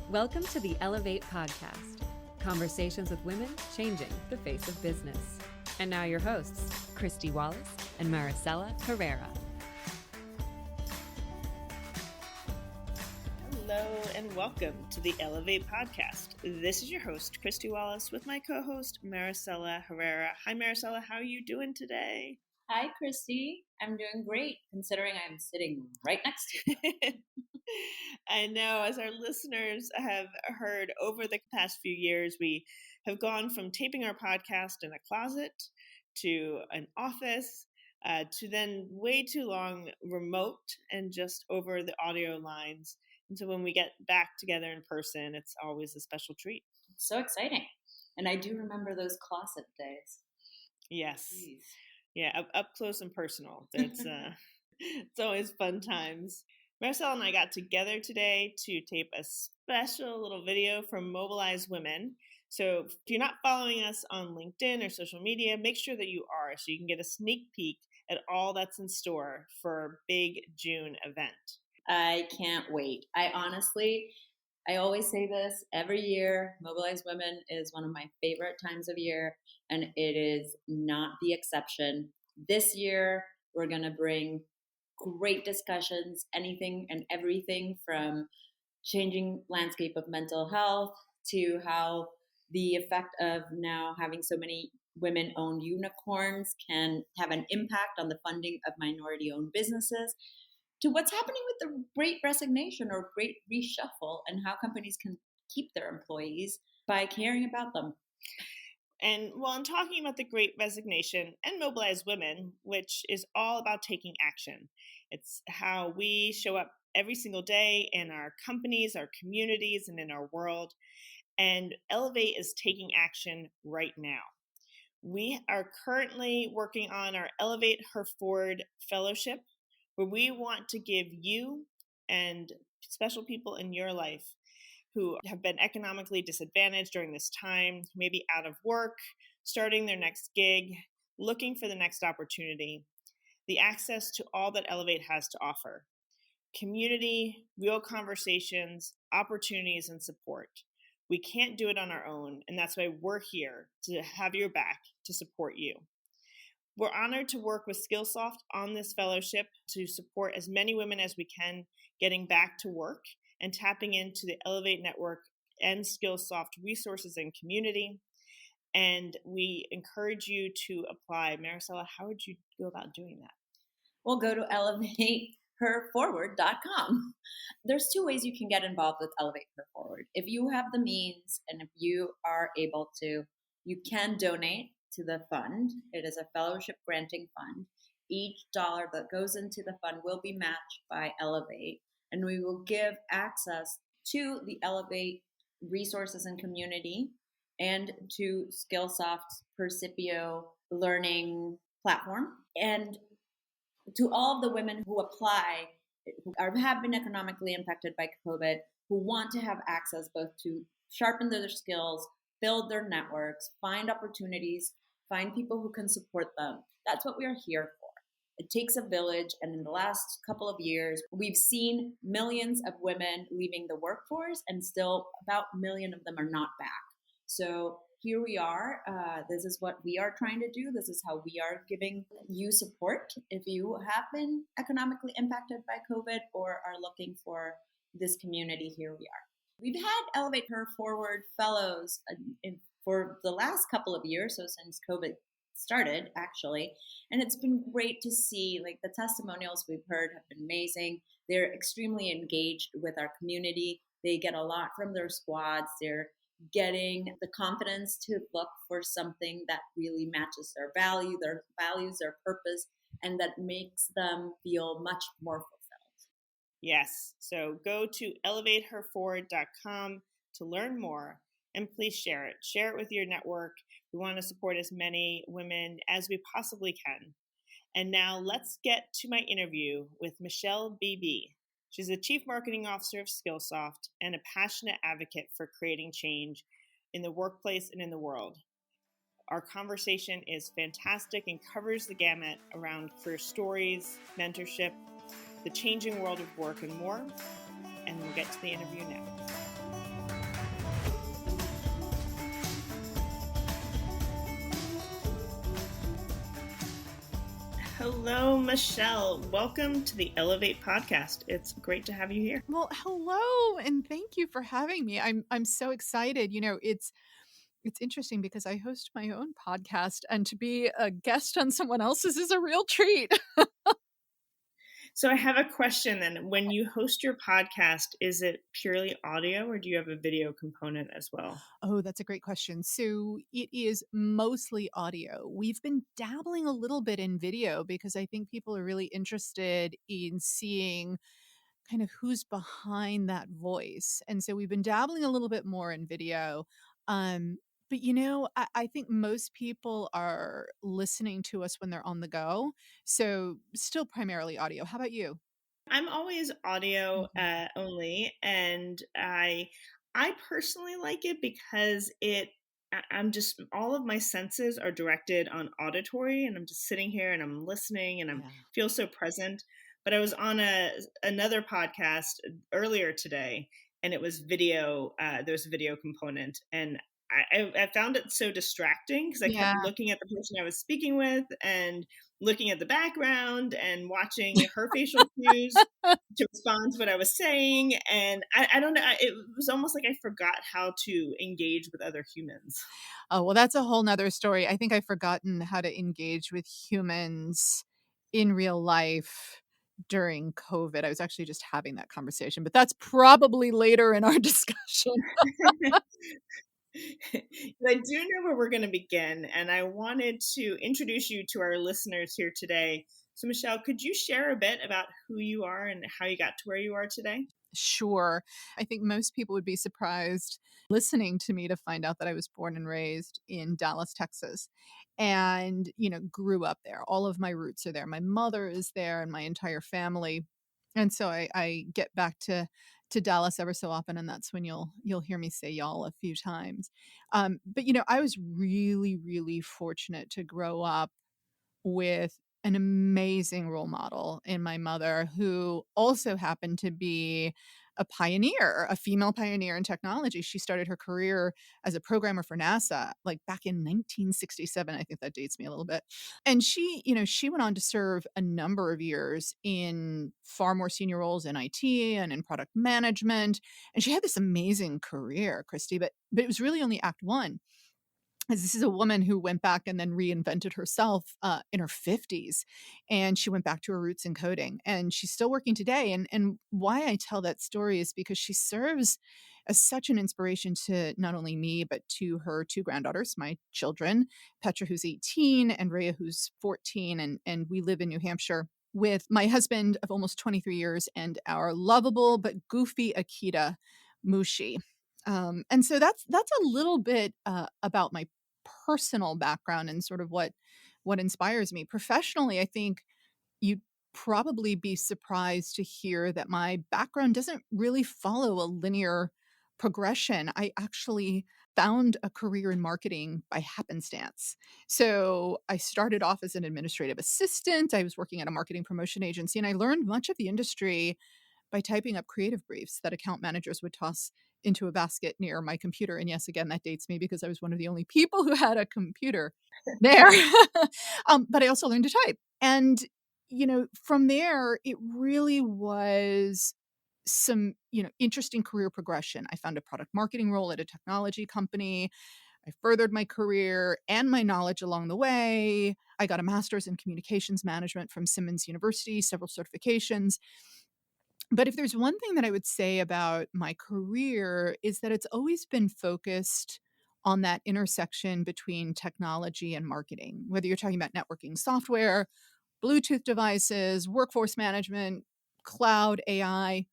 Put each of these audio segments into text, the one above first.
Welcome to the Ellevate podcast, conversations with women changing the face of business. And now your hosts, Kristy, Wallace, and Maricella, Herrera. Hello and welcome to the Ellevate podcast. This is your host, Kristy Wallace, with my co-host, Maricella Herrera. Hi, Maricella. How are you doing today? Hi, Kristy. I'm doing great, considering I'm sitting right next to you. I know, as our listeners have heard over the past few years, we have gone from taping our podcast in a closet to an office to then way too long remote and just over the audio lines. And so when we get back together in person, it's always a special treat. It's so exciting. And I do remember those closet days. Yes. Jeez. Yeah, up close and personal. It's always fun times. Maricella and I got together today to tape a special little video from Mobilize Women. So if you're not following us on LinkedIn or social media, make sure that you are so you can get a sneak peek at all that's in store for our big June event. I can't wait. I always say this every year. Mobilize Women is one of my favorite times of year, and it is not the exception. This year, we're going to bring great discussions, anything and everything from changing landscape of mental health to how the effect of now having so many women-owned unicorns can have an impact on the funding of minority-owned businesses, to what's happening with the Great Resignation or Great Reshuffle and how companies can keep their employees by caring about them. And while I'm talking about the Great Resignation and Mobilize Women, which is all about taking action, it's how we show up every single day in our companies, our communities, and in our world. And Ellevate is taking action right now. We are currently working on our Ellevate Her Forward Fellowship, where we want to give you and special people in your life who have been economically disadvantaged during this time, maybe out of work, starting their next gig, looking for the next opportunity, the access to all that Ellevate has to offer. Community, real conversations, opportunities, and support. We can't do it on our own, and that's why we're here to have your back to support you. We're honored to work with Skillsoft on this fellowship to support as many women as we can getting back to work and tapping into the Ellevate network and Skillsoft resources and community. And we encourage you to apply. Maricella, how would you go about doing that? Well, go to elevateherforward.com. There's two ways you can get involved with Ellevate Her Forward. If you have the means and if you are able to, you can donate to the fund. It is a fellowship granting fund. Each dollar that goes into the fund will be matched by Ellevate, and we will give access to the Ellevate resources and community and to Skillsoft's Percipio learning platform, and to all of the women who apply, who have been economically impacted by COVID, who want to have access both to sharpen their skills, build their networks, find opportunities, find people who can support them. That's what we are here for. It takes a village, and in the last couple of years, we've seen millions of women leaving the workforce, and still about 1 million of them are not back. So here we are. This is what we are trying to do. This is how we are giving you support. If you have been economically impacted by COVID or are looking for this community, here we are. We've had Ellevate Her Forward fellows for the last couple of years, so since COVID started, actually, and it's been great to see. Like, the testimonials we've heard have been amazing. They're extremely engaged with our community. They get a lot from their squads. They're getting the confidence to look for something that really matches their values, their purpose, and that makes them feel much more fulfilled. Yes. So go to elevateherforward.com to learn more, and please share it. Share it with your network. We want to support as many women as we possibly can. And now let's get to my interview with Michelle BB. She's the Chief Marketing Officer of Skillsoft and a passionate advocate for creating change in the workplace and in the world. Our conversation is fantastic and covers the gamut around career stories, mentorship, the changing world of work, and more. And we'll get to the interview now. Hello, Michelle. Welcome to the Ellevate podcast. It's great to have you here. Well, hello, and thank you for having me. I'm so excited. It's interesting because I host my own podcast, and to be a guest on someone else's is a real treat. So I have a question then. When you host your podcast, is it purely audio or do you have a video component as well? Oh, that's a great question. So it is mostly audio. We've been dabbling a little bit in video because I think people are really interested in seeing kind of who's behind that voice. And so we've been dabbling a little bit more in video. Um, but I think most people are listening to us when they're on the go. So still primarily audio. How about you? I'm always audio Mhm. only, and I personally like it because I'm just all of my senses are directed on auditory, and I'm just sitting here and I'm listening and I'm Yeah. feel so present. But I was on another podcast earlier today, and it was video. There's a video component, and I found it so distracting because I kept Yeah. looking at the person I was speaking with and looking at the background and watching her facial cues to respond to what I was saying. And I don't know, it was almost like I forgot how to engage with other humans. Oh, well, that's a whole nother story. I think I've forgotten how to engage with humans in real life during COVID. I was actually just having that conversation, but that's probably later in our discussion. I do know where we're going to begin, and I wanted to introduce you to our listeners here today. So, Michelle, could you share a bit about who you are and how you got to where you are today? Sure. I think most people would be surprised listening to me to find out that I was born and raised in Dallas, Texas, and, grew up there. All of my roots are there. My mother is there and my entire family. And so I get back to Dallas ever so often, and that's when you'll hear me say y'all a few times. But I was really, really fortunate to grow up with an amazing role model in my mother, who also happened to be a pioneer, a female pioneer in technology. She started her career as a programmer for NASA, like back in 1967. I think that dates me a little bit. And she went on to serve a number of years in far more senior roles in IT and in product management. And she had this amazing career, Kristy, but it was really only act one, as this is a woman who went back and then reinvented herself in her 50s, and she went back to her roots in coding, and she's still working today. And why I tell that story is because she serves as such an inspiration to not only me but to her two granddaughters, my children, Petra, who's 18, and Rhea, who's 14. And we live in New Hampshire with my husband of almost 23 years and our lovable but goofy Akita, Mushi. And so that's a little bit about my personal background and sort of what inspires me. Professionally, I think you'd probably be surprised to hear that my background doesn't really follow a linear progression. I actually found a career in marketing by happenstance. So I started off as an administrative assistant. I was working at a marketing promotion agency, and I learned much of the industry by typing up creative briefs that account managers would toss into a basket near my computer. And yes, again, that dates me because I was one of the only people who had a computer there. But I also learned to type. And, from there, it really was some, interesting career progression. I found a product marketing role at a technology company. I furthered my career and my knowledge along the way. I got a master's in communications management from Simmons University, several certifications. But if there's one thing that I would say about my career is that it's always been focused on that intersection between technology and marketing, whether you're talking about networking software, Bluetooth devices, workforce management, cloud, AI.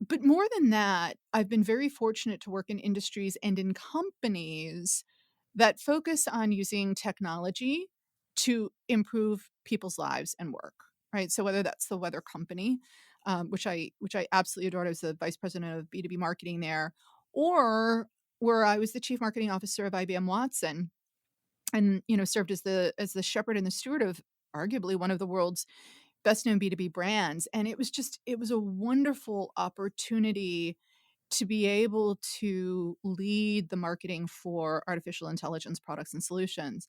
But more than that, I've been very fortunate to work in industries and in companies that focus on using technology to improve people's lives and work, right? So whether that's the weather company, which I absolutely adored. I was the vice president of B2B marketing there, or where I was the chief marketing officer of IBM Watson, and served as the shepherd and the steward of arguably one of the world's best known B2B brands. And it was a wonderful opportunity to be able to lead the marketing for artificial intelligence products and solutions.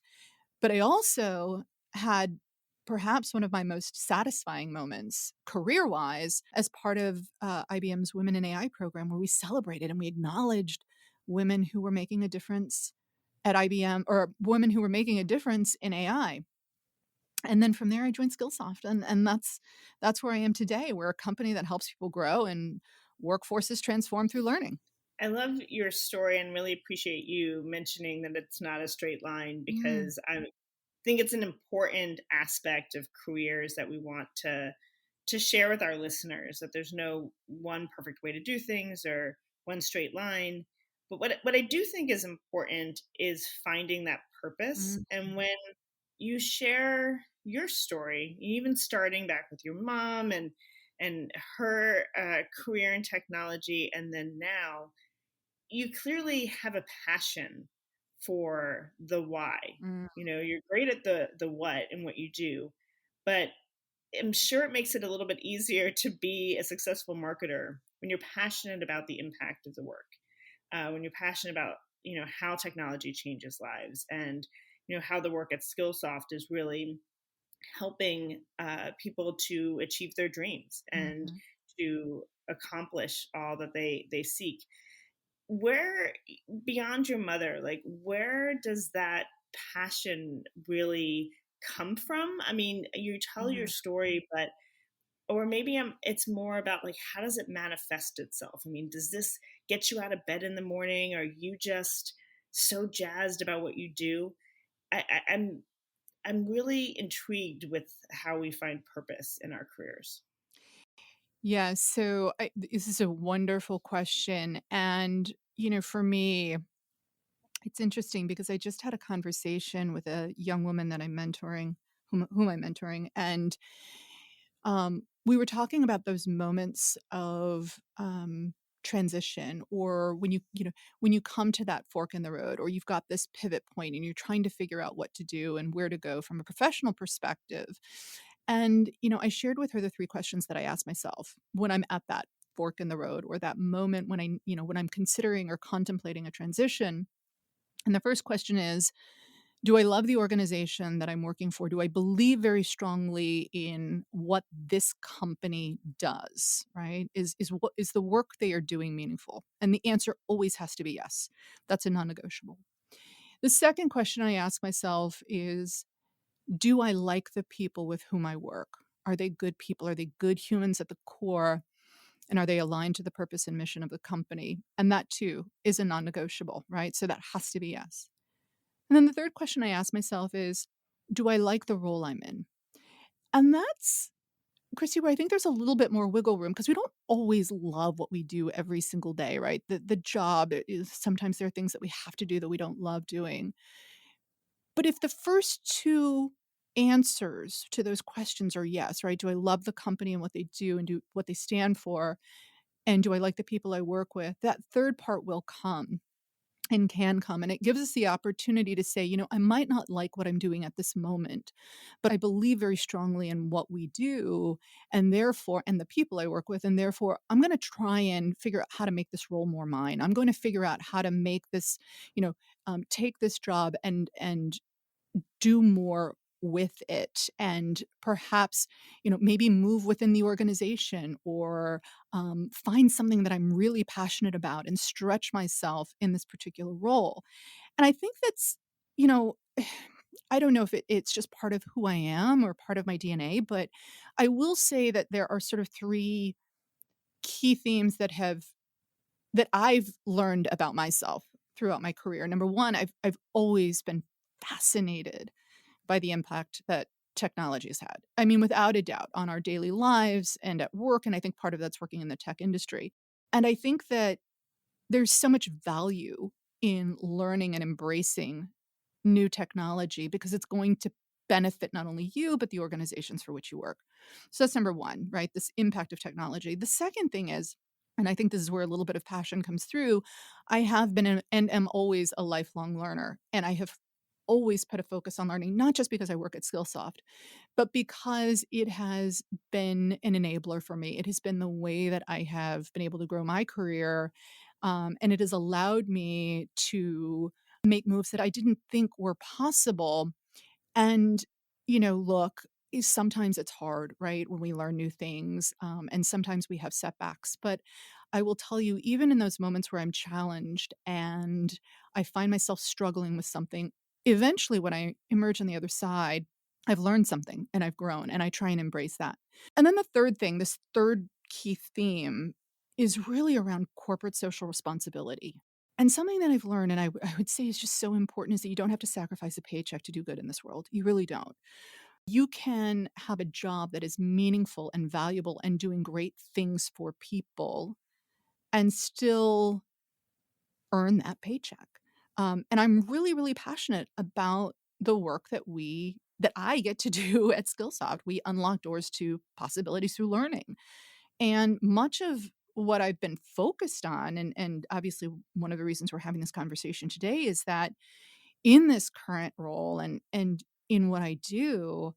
But I also had perhaps one of my most satisfying moments career-wise as part of IBM's Women in AI program, where we celebrated and we acknowledged women who were making a difference at IBM, or women who were making a difference in AI. And then from there, I joined Skillsoft, and that's where I am today. We're a company that helps people grow and workforces transform through learning. I love your story and really appreciate you mentioning that it's not a straight line, because I think it's an important aspect of careers that we want to share with our listeners, that there's no one perfect way to do things or one straight line. But what I do think is important is finding that purpose. And when you share your story, even starting back with your mom and her career in technology, and then now, you clearly have a passion for the why. You're great at the what and what you do, but I'm sure it makes it a little bit easier to be a successful marketer when you're passionate about the impact of the work, when you're passionate about how technology changes lives, and how the work at Skillsoft is really helping people to achieve their dreams and to accomplish all that they seek. Where, beyond your mother, like, where does that passion really come from? I mean, you tell your story, but, or maybe it's more about, like, how does it manifest itself? I mean, does this get you out of bed in the morning? Are you just so jazzed about what you do? I'm really intrigued with how we find purpose in our careers. Yeah, so this is a wonderful question. And, for me, it's interesting because I just had a conversation with a young woman that I'm mentoring, whom I'm mentoring. And we were talking about those moments of transition, or when you come to that fork in the road, or you've got this pivot point and you're trying to figure out what to do and where to go from a professional perspective. And I shared with her the three questions that I ask myself when I'm at that fork in the road, or that moment when when I'm considering or contemplating a transition. And the first question is, do I love the organization that I'm working for? Do I believe very strongly in what this company does, right? Is the work they are doing meaningful? And the answer always has to be yes. That's a non-negotiable. The second question I ask myself is, do I like the people with whom I work? Are they good people? Are they good humans at the core? And are they aligned to the purpose and mission of the company? And that too is a non-negotiable, right? So that has to be yes. And then the third question I ask myself is, do I like the role I'm in? And that's, Kristy, where I think there's a little bit more wiggle room, because we don't always love what we do every single day, right? The job is, sometimes there are things that we have to do that we don't love doing. But if the first two answers to those questions are yes, right? Do I love the company and what they do and do what they stand for? And do I like the people I work with? That third part will come and can come. And it gives us the opportunity to say, I might not like what I'm doing at this moment, but I believe very strongly in what we do, and therefore, and the people I work with. And therefore, I'm going to try and figure out how to make this role more mine. I'm going to figure out how to make this, take this job and do more with it, and perhaps maybe move within the organization, or find something that I'm really passionate about and stretch myself in this particular role. And I think that's, you know I don't know if it's just part of who I am or part of my DNA, but I will say that there are sort of three key themes that I've learned about myself throughout my career. Number one, I've always been fascinated by the impact that technology has had. I mean, without a doubt, on our daily lives and at work. And I think part of that's working in the tech industry. And I think that there's so much value in learning and embracing new technology, because it's going to benefit not only you, but the organizations for which you work. So that's number one, right? This impact of technology. The second thing is, and I think this is where a little bit of passion comes through, I have been and am always a lifelong learner. And I have always put a focus on learning, not just because I work at Skillsoft, but because it has been an enabler for me. It has been the way that I have been able to grow my career. And it has allowed me to make moves that I didn't think were possible. And, look, sometimes it's hard, right, when we learn new things, and sometimes we have setbacks. But I will tell you, even in those moments where I'm challenged and I find myself struggling with something, eventually when I emerge on the other side, I've learned something and I've grown, and I try and embrace that. And then the third thing, this third key theme, is really around corporate social responsibility. And something that I've learned, and I would say is just so important, is that you don't have to sacrifice a paycheck to do good in this world. You really don't. You can have a job that is meaningful and valuable and doing great things for people and still earn that paycheck. And I'm really, really passionate about the work that I get to do at Skillsoft. We unlock doors to possibilities through learning. And much of what I've been focused on, and obviously one of the reasons we're having this conversation today, is that in this current role and in what I do,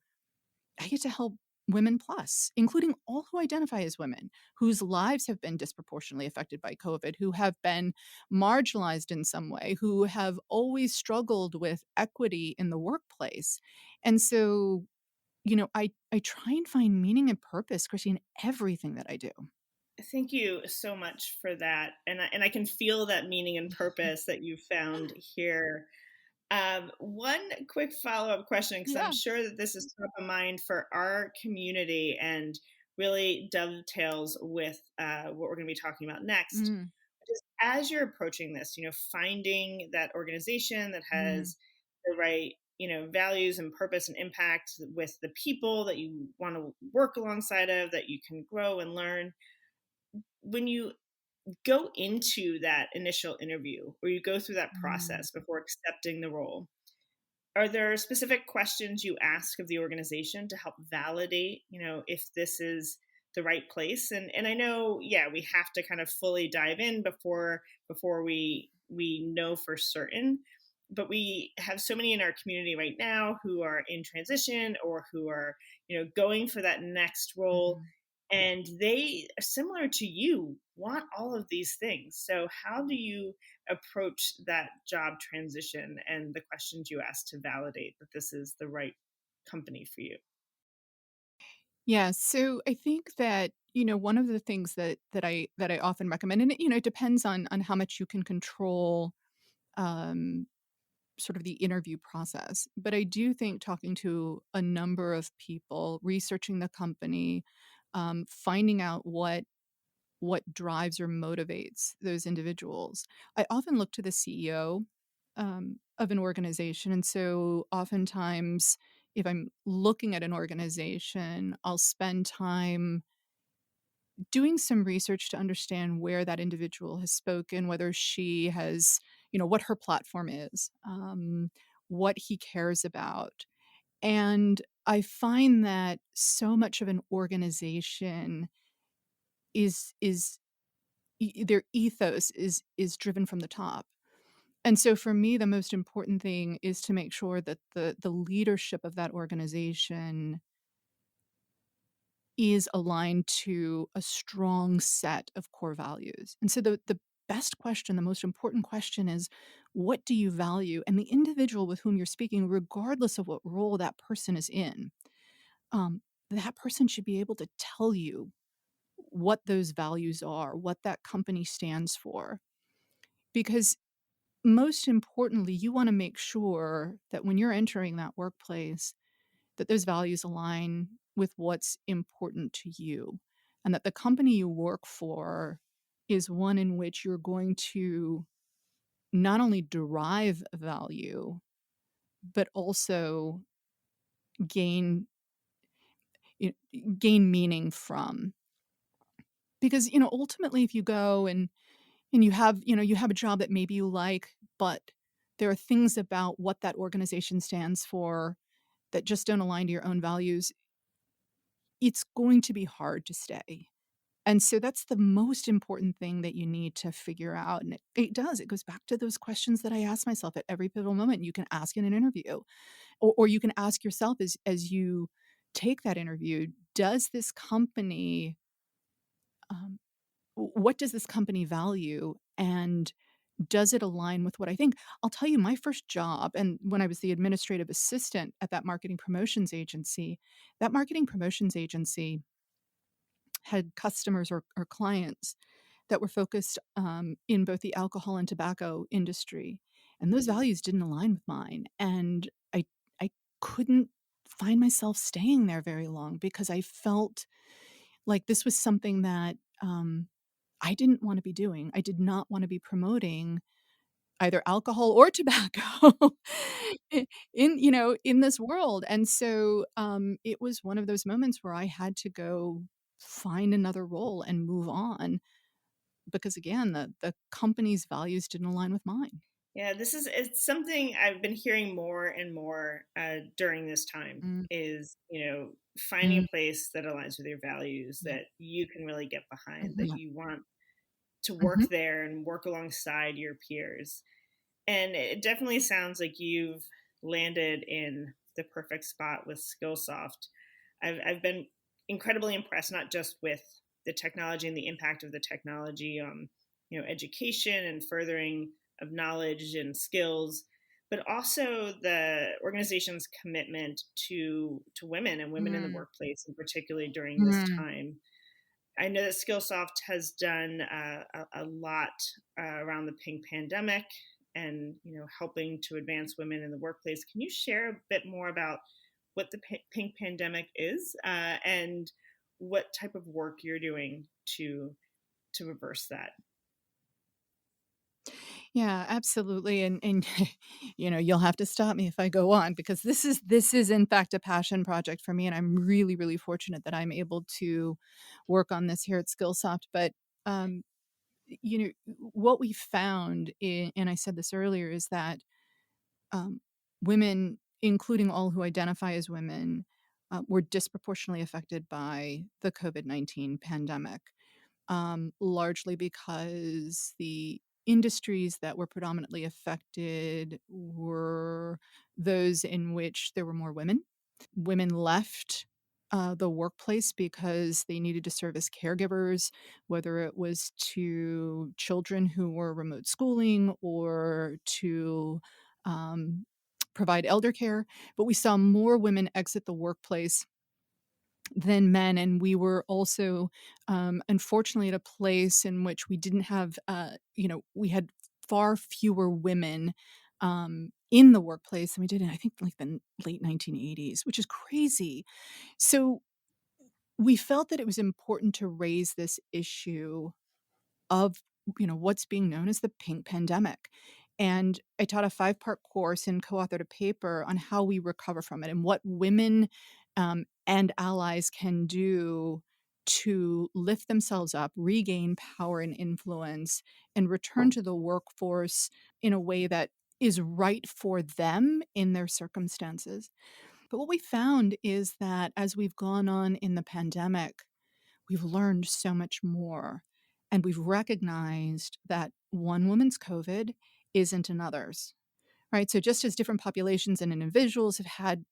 I get to help women plus, including all who identify as women, whose lives have been disproportionately affected by COVID, who have been marginalized in some way, who have always struggled with equity in the workplace. And so, I try and find meaning and purpose, Christy, in everything that I do. Thank you so much for that. And I can feel that meaning and purpose that you found here. One quick follow-up question, because I'm Yeah. sure that this is top of mind for our community and really dovetails with what we're going to be talking about next. Mm, Just as you're approaching this, finding that organization that mm, has the right, values and purpose and impact with the people that you want to work alongside of, that you can grow and learn. When you go into that initial interview or you go through that mm. process before accepting the role, are there specific questions you ask of the organization to help validate, if this is the right place? And I know, yeah, we have to kind of fully dive in before we know for certain. But we have so many in our community right now who are in transition or who are, going for that next role. Mhm. And they, similar to you, want all of these things. So how do you approach that job transition and the questions you ask to validate that this is the right company for you? Yeah, so I think that, one of the things that I often recommend, and it depends on how much you can control um sort of the interview process. But I do think talking to a number of people, researching the company, finding out what drives or motivates those individuals. I often look to the CEO of an organization. And so oftentimes, if I'm looking at an organization, I'll spend time doing some research to understand where that individual has spoken, whether she has, what her platform is, what he cares about. And I find that so much of an organization is their ethos is driven from the top. And so for me, the most important thing is to make sure that the leadership of that organization is aligned to a strong set of core values. And so the best question, the most important question is, what do you value? And the individual with whom you're speaking, regardless of what role that person is in, that person should be able to tell you what those values are, what that company stands for. Because most importantly, you want to make sure that when you're entering that workplace, that those values align with what's important to you, and that the company you work for is one in which you're going to not only derive value, but also gain gain meaning from. Because ultimately, if you go and you have a job that maybe you like, but there are things about what that organization stands for that just don't align to your own values, it's going to be hard to stay. And so that's the most important thing that you need to figure out. And it goes back to those questions that I ask myself at every pivotal moment. You can ask in an interview, or you can ask yourself as you take that interview, does this company, um, what does this company value? And Does it align with what I think? I'll tell you, my first job, and when I was the administrative assistant at that marketing promotions agency had customers or clients that were focused in both the alcohol and tobacco industry, and those values didn't align with mine. And I couldn't find myself staying there very long because I felt like this was something that I didn't want to be doing. I did not want to be promoting either alcohol or tobacco in this world. And so it was one of those moments where I had to go find another role and move on because again, the company's values didn't align with mine. Yeah, it's something I've been hearing more and more during this time Mm, is, finding a mm, place that aligns with your values yeah. that you can really get behind, that Mhm, you want to work mhm, there and work alongside your peers. And it definitely sounds like you've landed in the perfect spot with Skillsoft. I've been incredibly impressed, not just with the technology and the impact of the technology on, education and furthering of knowledge and skills, but also the organization's commitment to women and women in the mm, workplace, and particularly during this mm. time. I know that Skillsoft has done a lot around the pink pandemic and helping to advance women in the workplace. Can you share a bit more about what the pink pandemic is and what type of work you're doing to reverse that? Yeah, absolutely. And you'll have to stop me if I go on because this is in fact a passion project for me. And I'm really, really fortunate that I'm able to work on this here at Skillsoft. But um, what we found and I said this earlier, is that um, women, including all who identify as women, were disproportionately affected by the COVID-19 pandemic, largely because the industries that were predominantly affected were those in which there were more women. Women left the workplace because they needed to serve as caregivers, whether it was to children who were remote schooling or to um, provide elder care. But we saw more women exit the workplace than men, and we were also unfortunately at a place in which we didn't have we had far fewer women in the workplace than we did in, I think, like the late 1980s, which is crazy. So we felt that it was important to raise this issue of what's being known as the pink pandemic. And I taught a 5-part course and co-authored a paper on how we recover from it and what women and allies can do to lift themselves up, regain power and influence, and return to the workforce in a way that is right for them in their circumstances. But what we found is that as we've gone on in the pandemic, we've learned so much more. And we've recognized that one woman's COVID isn't another's, right? So just as different populations and individuals have had,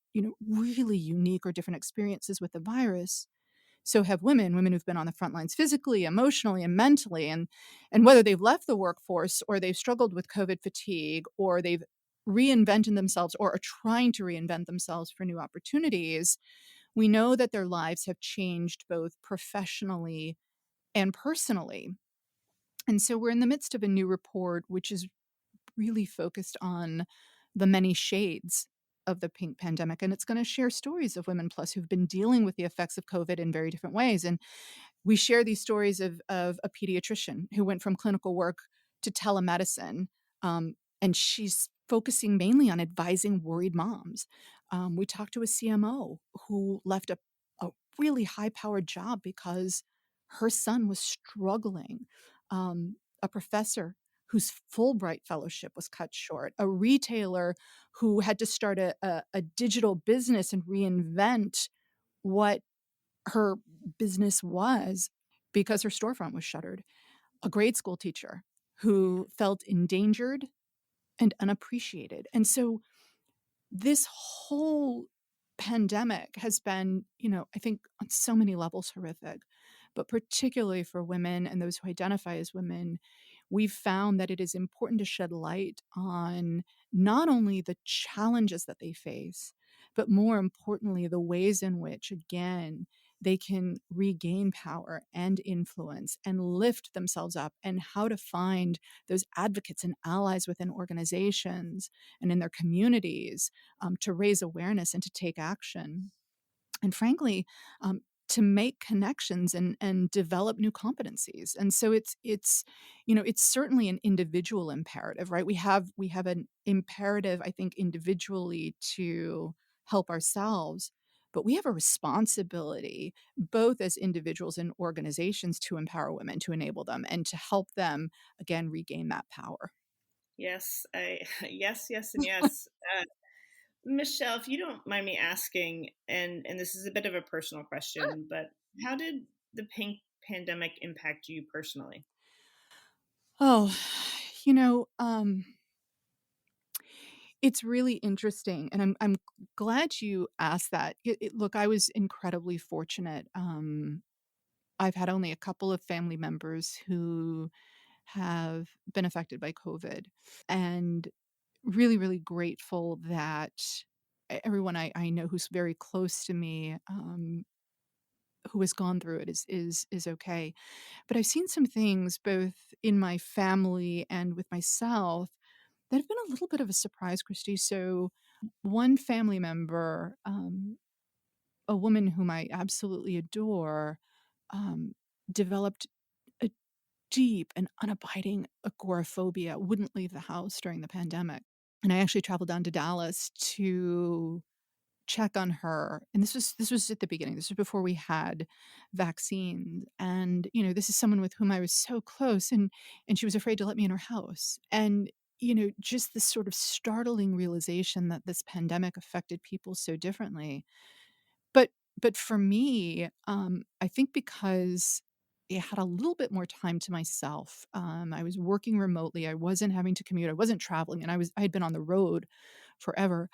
really unique or different experiences with the virus, so have women who've been on the front lines physically, emotionally, and mentally. And whether they've left the workforce or they've struggled with COVID fatigue or they've reinvented themselves or are trying to reinvent themselves for new opportunities, we know that their lives have changed both professionally and personally. And so we're in the midst of a new report, which is really focused on the many shades of the pink pandemic. And it's going to share stories of women plus who've been dealing with the effects of COVID in very different ways. And we share these stories of a pediatrician who went from clinical work to telemedicine, and she's focusing mainly on advising worried moms. We talked to a CMO who left a really high-powered job because her son was struggling. A professor whose Fulbright fellowship was cut short, a retailer who had to start a digital business and reinvent what her business was because her storefront was shuttered, a grade school teacher who felt endangered and unappreciated. And so this whole pandemic has been, I think on so many levels horrific, but particularly for women and those who identify as women, we've found that it is important to shed light on not only the challenges that they face, but more importantly, the ways in which, again, they can regain power and influence and lift themselves up, and how to find those advocates and allies within organizations and in their communities, to raise awareness and to take action. And frankly, to make connections and develop new competencies. And so it's it's certainly an individual imperative, right? We have an imperative, I think, individually to help ourselves, but we have a responsibility both as individuals and organizations to empower women, to enable them, and to help them again regain that power. Yes, yes, and yes. Michelle, if you don't mind me asking, and this is a bit of a personal question, but how did the pink pandemic impact you personally? Oh, you know, it's really interesting, and I'm glad you asked that. Look, I was incredibly fortunate. I've had only a couple of family members who have been affected by COVID, and really, really grateful that everyone I know who's very close to me, who has gone through it is okay. But I've seen some things both in my family and with myself that have been a little bit of a surprise, Christy. So, one family member, a woman whom I absolutely adore, um, developed a deep and unabiding agoraphobia, wouldn't leave the house during the pandemic. And I actually traveled down to Dallas to check on her. And this was at the beginning. This was before we had vaccines. And, this is someone with whom I was so close, and she was afraid to let me in her house. And, just this sort of startling realization that this pandemic affected people so differently. But for me, I think because I had a little bit more time to myself. I was working remotely. I wasn't having to commute. I wasn't traveling, and I had been on the road forever.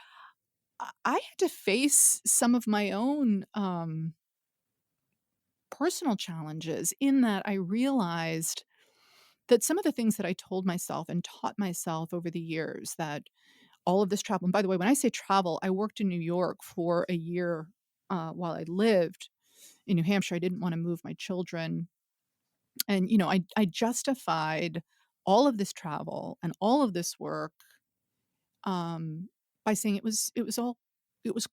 I had to face some of my own personal challenges, in that I realized that some of the things that I told myself and taught myself over the years, that all of this travel, and by the way, when I say travel, I worked in New York for a year while I lived in New Hampshire. I didn't want to move my children. And, I justified all of this travel and all of this work, by saying it was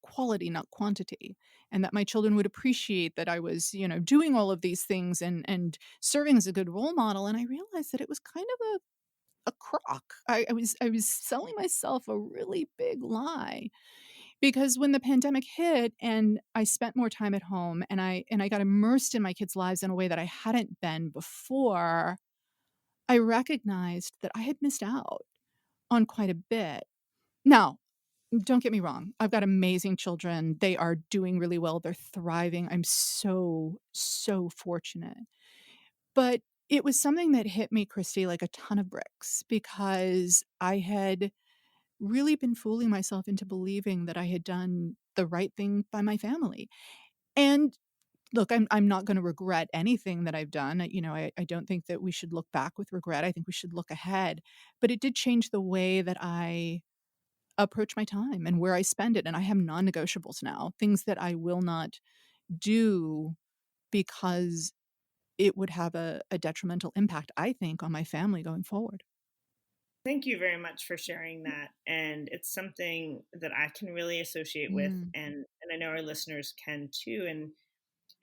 quality, not quantity, and that my children would appreciate that I was, doing all of these things and serving as a good role model. And I realized that it was kind of a crock. I was selling myself a really big lie, because when the pandemic hit and I spent more time at home, and I got immersed in my kids' lives in a way that I hadn't been before, I recognized that I had missed out on quite a bit. Now, don't get me wrong. I've got amazing children. They are doing really well. They're thriving. I'm so, so fortunate. But it was something that hit me, Christy, like a ton of bricks, because I had really been fooling myself into believing that I had done the right thing by my family. And look, I'm not going to regret anything that I've done. I don't think that we should look back with regret. I think we should look ahead. But it did change the way that I approach my time and where I spend it. And I have non-negotiables now, things that I will not do, because it would have a detrimental impact, I think, on my family going forward. Thank you very much for sharing that. And it's something that I can really associate with, Mm, and I know our listeners can too. And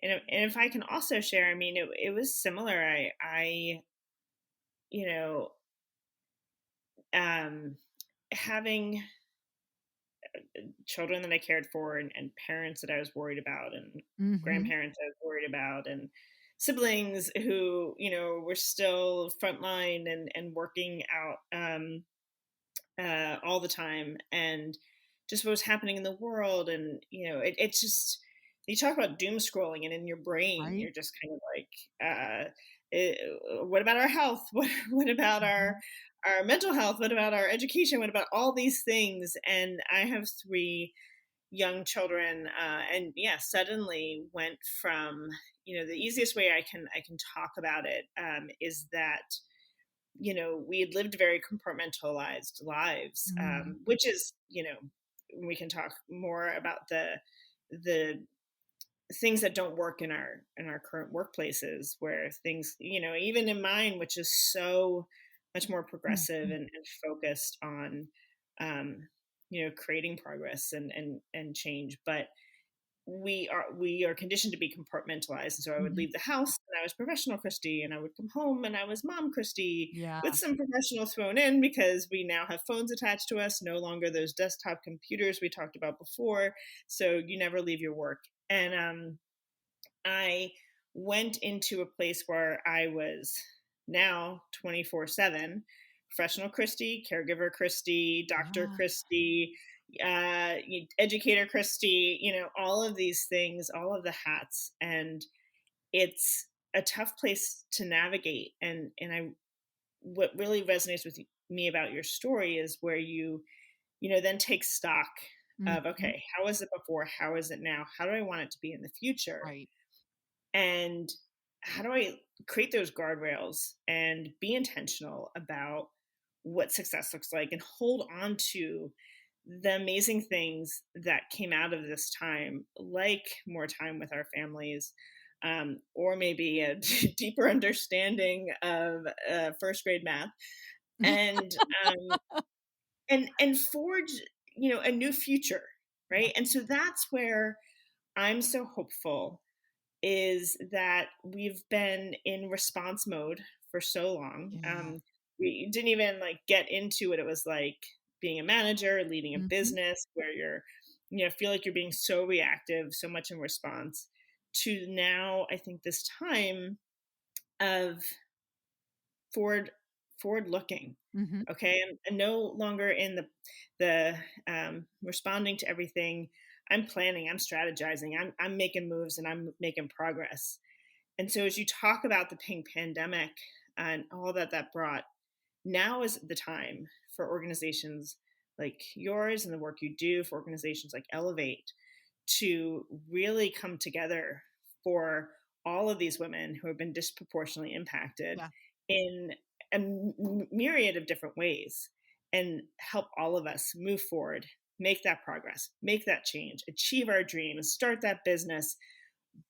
if I can also share, I mean, it was similar. I you know, um, having children that I cared for, and parents that I was worried about, and mhm. grandparents I was worried about, and siblings who, were still frontline and working out all the time, and just what was happening in the world. And, it's just, you talk about doom scrolling, and in your brain, Right? you're just kind of like, what about our health? What about Mhm. our mental health? What about our education? What about all these things? And I have three young children, and yeah, suddenly went from, the easiest way I can talk about it, is that we had lived very compartmentalized lives, which is, we can talk more about the things that don't work in our current workplaces, where things, even in mine, which is so much more progressive and focused on, creating progress and change. But we are conditioned to be compartmentalized. And so I would leave the house and I was professional Kristy, and I would come home and I was mom Kristy, Yeah. with some professional thrown in, because we now have phones attached to us, no longer those desktop computers we talked about before. So you never leave your work. And I went into a place where I was now 24/7, professional Kristy, caregiver Kristy, doctor Kristy, educator Kristy, all of these things, all of the hats. And it's a tough place to navigate. And what really resonates with me about your story is where you then take stock of, okay, how was it before? How is it now? How do I want it to be in the future? Right. And how do I create those guardrails and be intentional about what success looks like, and hold on to the amazing things that came out of this time, like more time with our families, or maybe a deeper understanding of first grade math, and and forge a new future, right? And so that's where I'm so hopeful, is that we've been in response mode for so long. We didn't even get into what it was like being a manager, leading a business, where feel like you're being so reactive, so much in response, to now, I think, this time of forward looking. Okay. I'm no longer in the responding to everything. I'm planning, I'm strategizing, I'm making moves, and I'm making progress. And so as you talk about the pandemic and all that brought, now is the time for organizations like yours and the work you do, for organizations like Ellevate, to really come together for all of these women who have been disproportionately impacted in a myriad of different ways, and help all of us move forward, make that progress, make that change, achieve our dreams, start that business,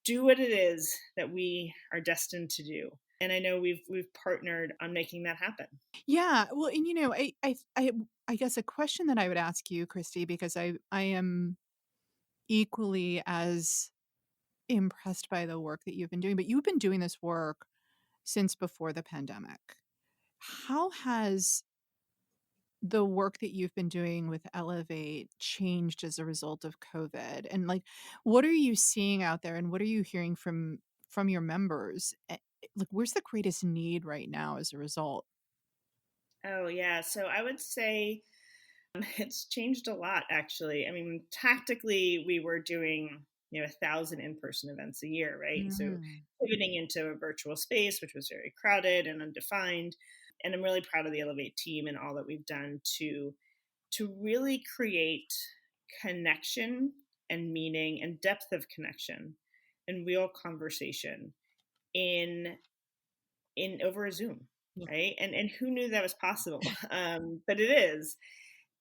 do what it is that we are destined to do. And I know we've partnered on making that happen. Yeah. Well, and I guess a question that I would ask you, Kristy, because I am equally as impressed by the work that you've been doing, but you've been doing this work since before the pandemic. How has the work that you've been doing with Ellevate changed as a result of COVID? And what are you seeing out there, and what are you hearing from your members? Where's the greatest need right now as a result? Oh, yeah. So I would say it's changed a lot, actually. I mean, tactically, we were doing 1,000 in-person events a year, right? So pivoting into a virtual space, which was very crowded and undefined. And I'm really proud of the Ellevate team and all that we've done to really create connection and meaning and depth of connection and real conversation in over a Zoom, right? And who knew that was possible? But it is.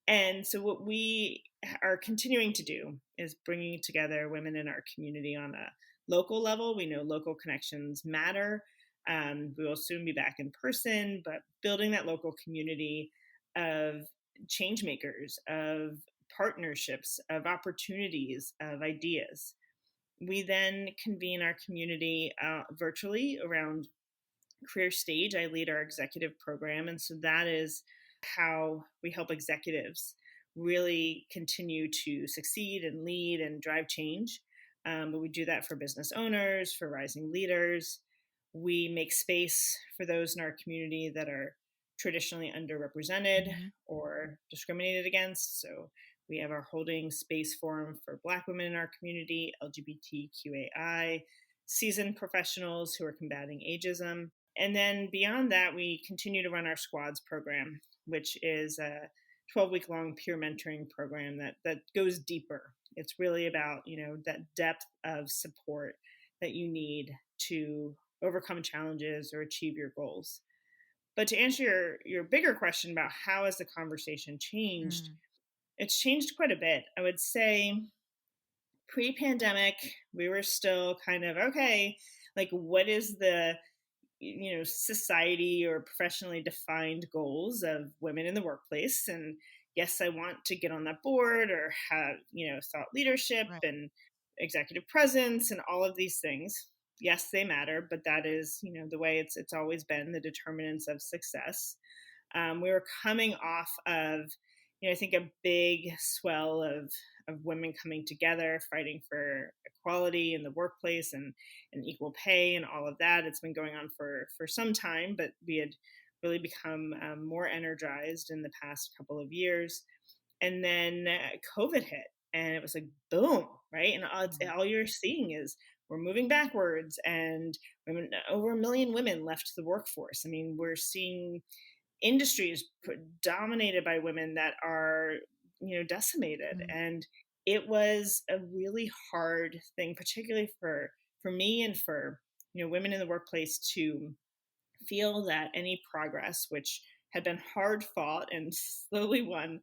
And so what we are continuing to do is bringing together women in our community on a local level. We know local connections matter. We will soon be back in person, but building that local community of change makers, of partnerships, of opportunities, of ideas. We then convene our community virtually around Career Stage. I lead our executive program, and so that is how we help executives really continue to succeed and lead and drive change. But we do that for business owners, for rising leaders. We make space for those in our community that are traditionally underrepresented or discriminated against. So we have our holding space forum for Black women in our community, LGBTQAI, seasoned professionals who are combating ageism. And then beyond that, we continue to run our Squads program, which is a 12-week-long peer mentoring program that goes deeper. It's really about, that depth of support that you need to overcome challenges or achieve your goals. But to answer your bigger question about how has the conversation changed, Mm. it's changed quite a bit. I would say pre-pandemic, we were still kind of okay, like what is the society or professionally defined goals of women in the workplace? And yes, I want to get on that board or have thought leadership Right. and executive presence and all of these things. Yes, they matter, but that is the way it's always been the determinants of success. We were coming off of, I think, a big swell of women coming together, fighting for equality in the workplace and equal pay and all of that. It's been going on for some time, but we had really become more energized in the past couple of years. And then COVID hit, and it was like boom, right? And all you're seeing is we're moving backwards, and women, over 1 million women left the workforce. I mean, we're seeing industries dominated by women that are decimated, Mm. and it was a really hard thing, particularly for me and for women in the workplace, to feel that any progress, which had been hard fought and slowly won,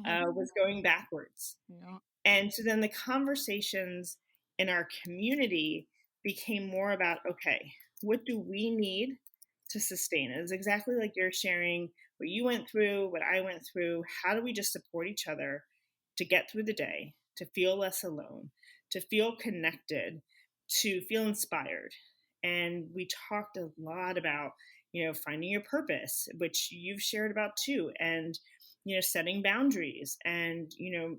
was going backwards. Yeah. And so then the conversations in our community became more about, okay, what do we need to sustain it? It's exactly like you're sharing what you went through, what I went through. How do we just support each other to get through the day, to feel less alone, to feel connected, to feel inspired? And we talked a lot about, finding your purpose, which you've shared about too, and setting boundaries and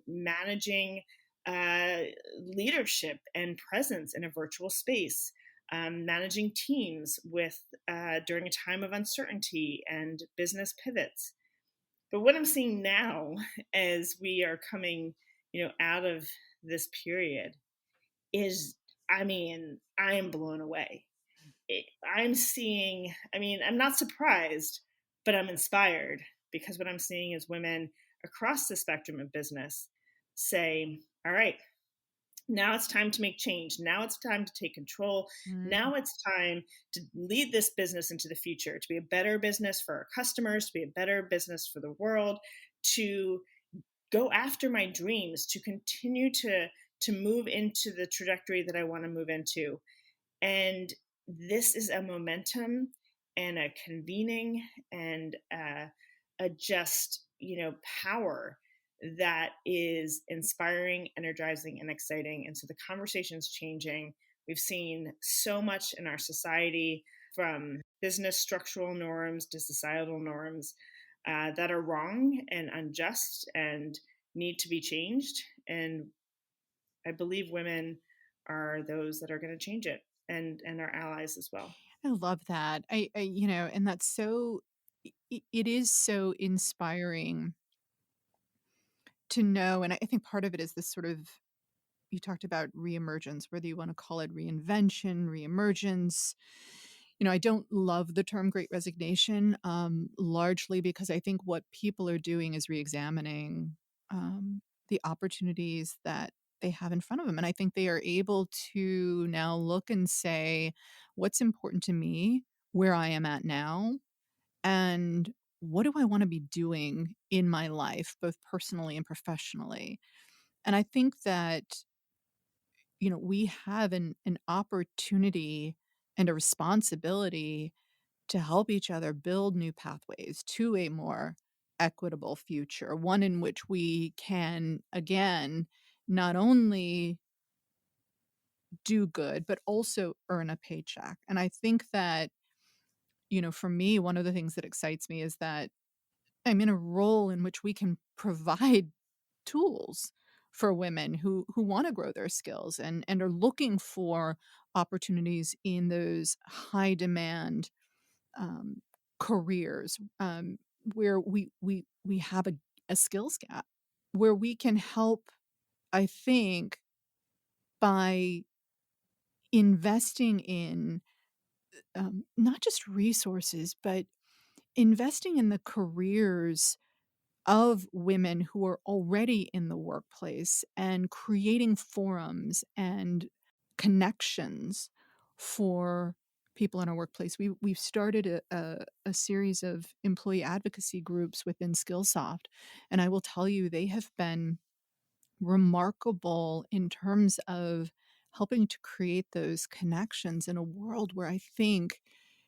managing uh, leadership and presence in a virtual space, managing teams with during a time of uncertainty and business pivots. But what I'm seeing now, as we are coming out of this period, is, I mean, I am blown away. I'm seeing, I mean, I'm not surprised, but I'm inspired, because what I'm seeing is women across the spectrum of business say, all right, now it's time to make change. Now it's time to take control. Mm. Now it's time to lead this business into the future, to be a better business for our customers, to be a better business for the world, to go after my dreams, to continue to move into the trajectory that I want to move into. And this is a momentum and a convening and a just, power that is inspiring, energizing, and exciting. And so the conversation's changing. We've seen so much in our society, from business structural norms to societal norms, that are wrong and unjust and need to be changed. And I believe women are those that are going to change it, and our allies as well. I love that. And that's so, it is so inspiring to know. And I think part of it is this sort of, you talked about reemergence, whether you want to call it reinvention, reemergence. I don't love the term great resignation, largely because I think what people are doing is reexamining the opportunities that they have in front of them. And I think they are able to now look and say, what's important to me, where I am at now, and what do I want to be doing in my life, both personally and professionally. And I think that we have an opportunity and a responsibility to help each other build new pathways to a more equitable future, one in which we can, again, not only do good, but also earn a paycheck. And I think that, for me, one of the things that excites me is that I'm in a role in which we can provide tools for women who want to grow their skills and are looking for opportunities in those high demand um, careers, where we have a skills gap, where we can help, I think, by investing in not just resources, but investing in the careers of women who are already in the workplace, and creating forums and connections for people in our workplace. We've started a series of employee advocacy groups within Skillsoft, and I will tell you they have been remarkable in terms of helping to create those connections in a world where I think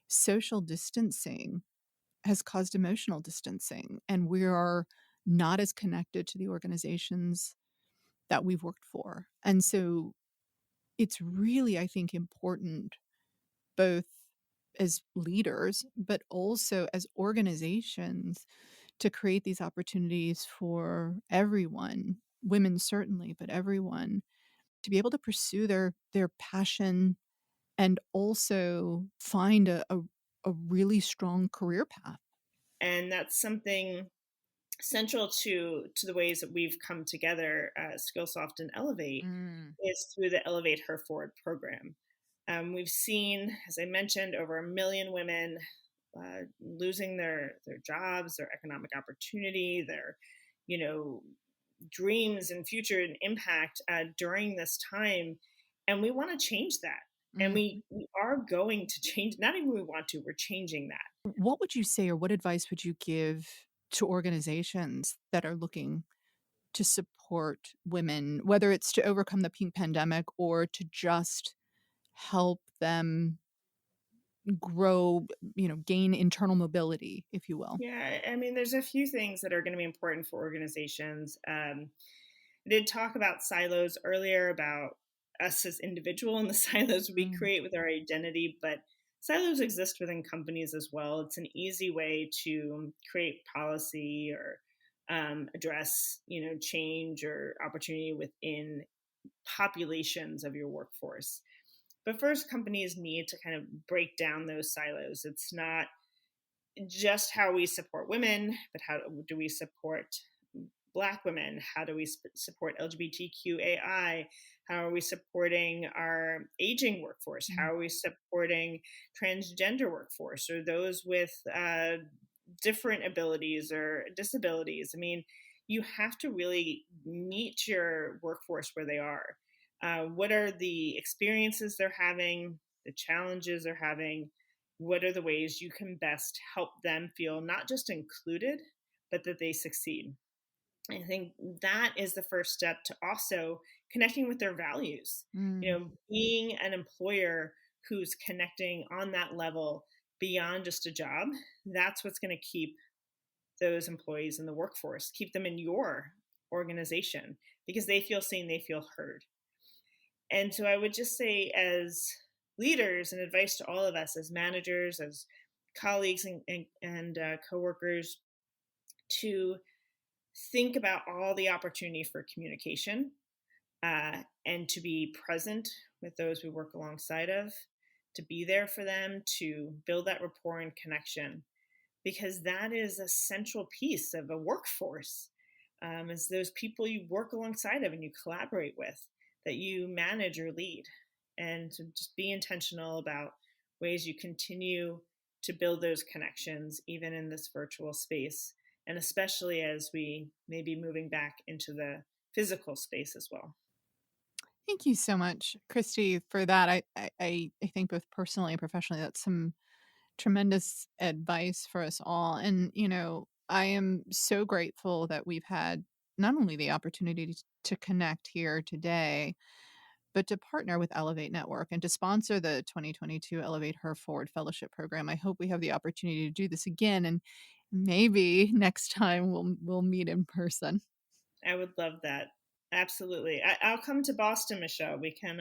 social distancing has caused emotional distancing, and we are not as connected to the organizations that we've worked for. And so it's really, I think, important both as leaders, but also as organizations to create these opportunities for everyone, women certainly, but everyone, to be able to pursue their passion and also find a really strong career path. And that's something central to the ways that we've come together as Skillsoft and Ellevate is through the Ellevate Her Forward program. We've seen, as I mentioned, over 1 million women losing their jobs, their economic opportunity, their, dreams and future and impact during this time. And we want to change that. And we are going to change, not even we want to, we're changing that. What would you say, or what advice would you give to organizations that are looking to support women, whether it's to overcome the pink pandemic or to just help them grow, gain internal mobility, if you will? Yeah, I mean, there's a few things that are going to be important for organizations. I did talk about silos earlier, about us as individual and the silos we create with our identity, but silos exist within companies as well. It's an easy way to create policy or address, change or opportunity within populations of your workforce. But first, companies need to kind of break down those silos. It's not just how we support women, but how do we support Black women? How do we support LGBTQAI? How are we supporting our aging workforce? How are we supporting transgender workforce or those with different abilities or disabilities? I mean, you have to really meet your workforce where they are. What are the experiences they're having, the challenges they're having? What are the ways you can best help them feel not just included, but that they succeed? I think that is the first step to also connecting with their values. Being an employer who's connecting on that level beyond just a job, that's what's going to keep those employees in the workforce, keep them in your organization because they feel seen, they feel heard. And so I would just say, as leaders, and advice to all of us as managers, as colleagues and coworkers, to think about all the opportunity for communication and to be present with those we work alongside of, to be there for them, to build that rapport and connection, because that is a central piece of a workforce, is those people you work alongside of and you collaborate with, that you manage or lead, and to just be intentional about ways you continue to build those connections, even in this virtual space, and especially as we may be moving back into the physical space as well. Thank you so much, Kristy, for that. I think both personally and professionally, that's some tremendous advice for us all. And, I am so grateful that we've had not only the opportunity to connect here today, but to partner with Ellevate Network and to sponsor the 2022 Ellevate Her Forward Fellowship Program. I hope we have the opportunity to do this again, and maybe next time we'll meet in person. I would love that. Absolutely. I'll come to Boston, Michelle. We can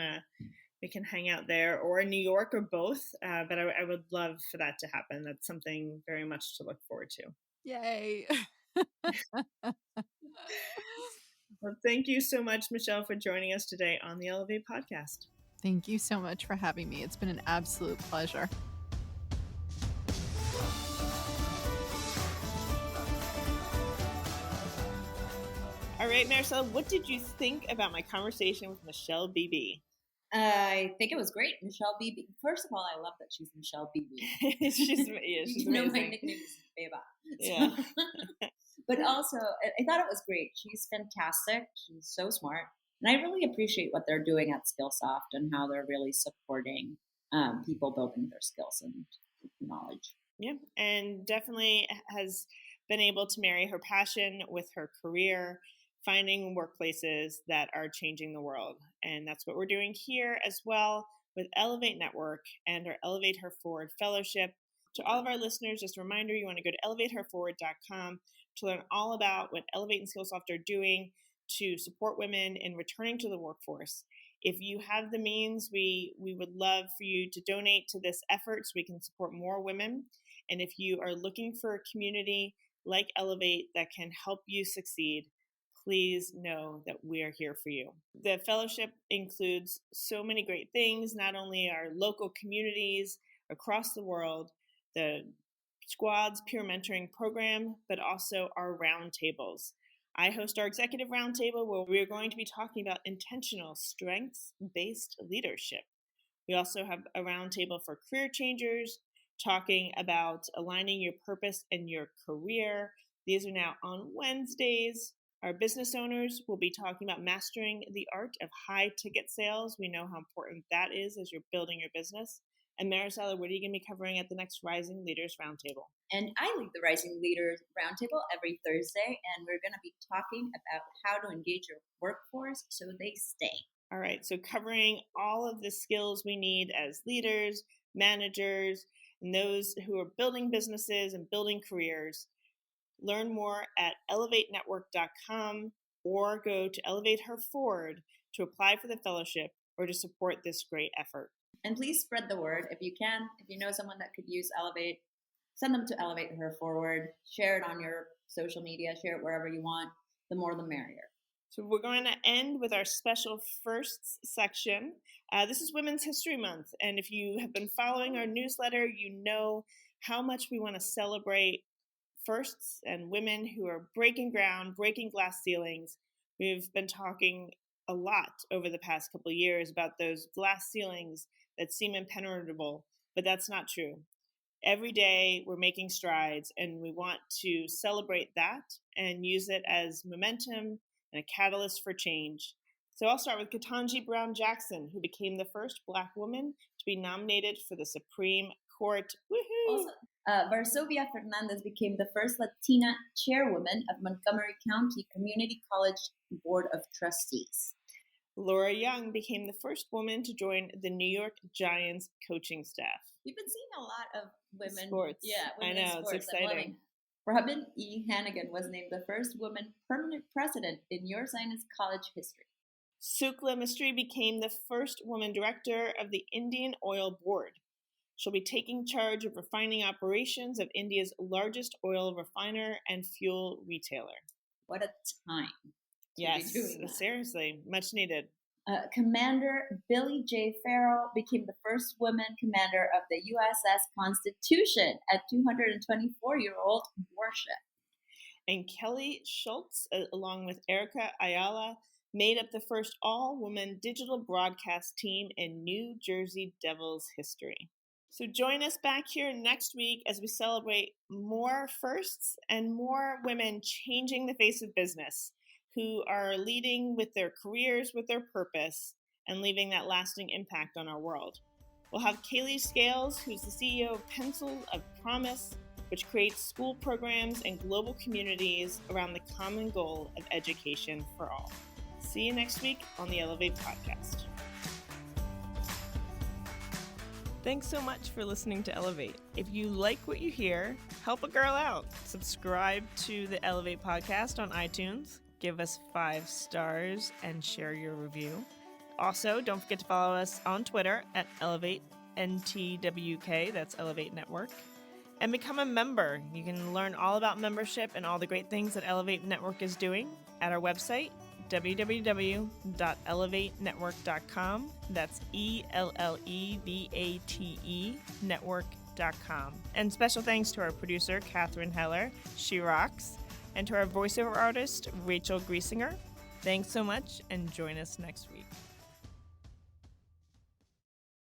hang out there, or in New York, or both. But I would love for that to happen. That's something very much to look forward to. Yay. Well, thank you so much, Michelle, for joining us today on the Ellevate podcast. Thank you so much for having me. It's been an absolute pleasure. All right, Maricella, what did you think about my conversation with Michelle BB? I think it was great. Michelle BB. First of all, I love that she's Michelle BB. she's amazing. My nickname is Beba. Yeah. But also, I thought it was great. She's fantastic. She's so smart. And I really appreciate what they're doing at Skillsoft and how they're really supporting people building their skills and knowledge. Yeah, and definitely has been able to marry her passion with her career, finding workplaces that are changing the world. And that's what we're doing here as well with Ellevate Network and our Elevate Her Forward Fellowship. To all of our listeners, just a reminder, you want to go to elevateherforward.com to learn all about what Ellevate and Skillsoft are doing to support women in returning to the workforce. If you have the means, we would love for you to donate to this effort so we can support more women. And if you are looking for a community like Ellevate that can help you succeed, please know that we are here for you. The fellowship includes so many great things, not only our local communities across the world, the Squad's peer mentoring program, but also our roundtables. I host our executive roundtable where we're going to be talking about intentional strengths-based leadership. We also have a roundtable for career changers, talking about aligning your purpose and your career. These are now on Wednesdays. Our business owners will be talking about mastering the art of high ticket sales. We know how important that is as you're building your business. And Maricella, what are you going to be covering at the next Rising Leaders Roundtable? And I lead the Rising Leaders Roundtable every Thursday, and we're going to be talking about how to engage your workforce so they stay. All right, so covering all of the skills we need as leaders, managers, and those who are building businesses and building careers. Learn more at elevatenetwork.com or go to Elevate Her Forward to apply for the fellowship or to support this great effort. And please spread the word if you can. If you know someone that could use Ellevate, send them to Elevate Her Forward. Share it on your social media. Share it wherever you want. The more, the merrier. So we're going to end with our special firsts section. This is Women's History Month. And if you have been following our newsletter, you know how much we want to celebrate firsts and women who are breaking ground, breaking glass ceilings. We've been talking a lot over the past couple of years about those glass ceilings that seem impenetrable, but that's not true. Every day we're making strides, and we want to celebrate that and use it as momentum and a catalyst for change. So I'll start with Ketanji Brown Jackson, who became the first Black woman to be nominated for the Supreme Court. Woohoo! Also, Varsovia Fernandez became the first Latina chairwoman of Montgomery County Community College Board of Trustees. Laura Young became the first woman to join the New York Giants coaching staff. We've been seeing a lot of women. Sports. Yeah, women I know, in sports. it's exciting. Robin E. Hannigan was named the first woman permanent president in Ursinus College history. Sukla Mistry became the first woman director of the Indian Oil Board. She'll be taking charge of refining operations of India's largest oil refiner and fuel retailer. What a time. Yes, seriously, much needed. Commander Billie J. Farrell became the first woman commander of the USS Constitution at 224-year-old warship. And Kelly Schultz, along with Erica Ayala, made up the first all-woman digital broadcast team in New Jersey Devils history. So join us back here next week as we celebrate more firsts and more women changing the face of business, who are leading with their careers, with their purpose, and leaving that lasting impact on our world. We'll have Kaylee Scales, who's the CEO of Pencil of Promise, which creates school programs and global communities around the common goal of education for all. See you next week on the Ellevate podcast. Thanks so much for listening to Ellevate. If you like what you hear, help a girl out. Subscribe to the Ellevate podcast on iTunes. Give us 5 stars and share your review. Also, don't forget to follow us on Twitter at EllevateNTWK, that's Ellevate Network, and become a member. You can learn all about membership and all the great things that Ellevate Network is doing at our website, www.elevatenetwork.com. That's ELLEVATE network.com. And special thanks to our producer, Catherine Heller. She rocks. And to our voiceover artist, Rachel Griesinger. Thanks so much, and join us next week.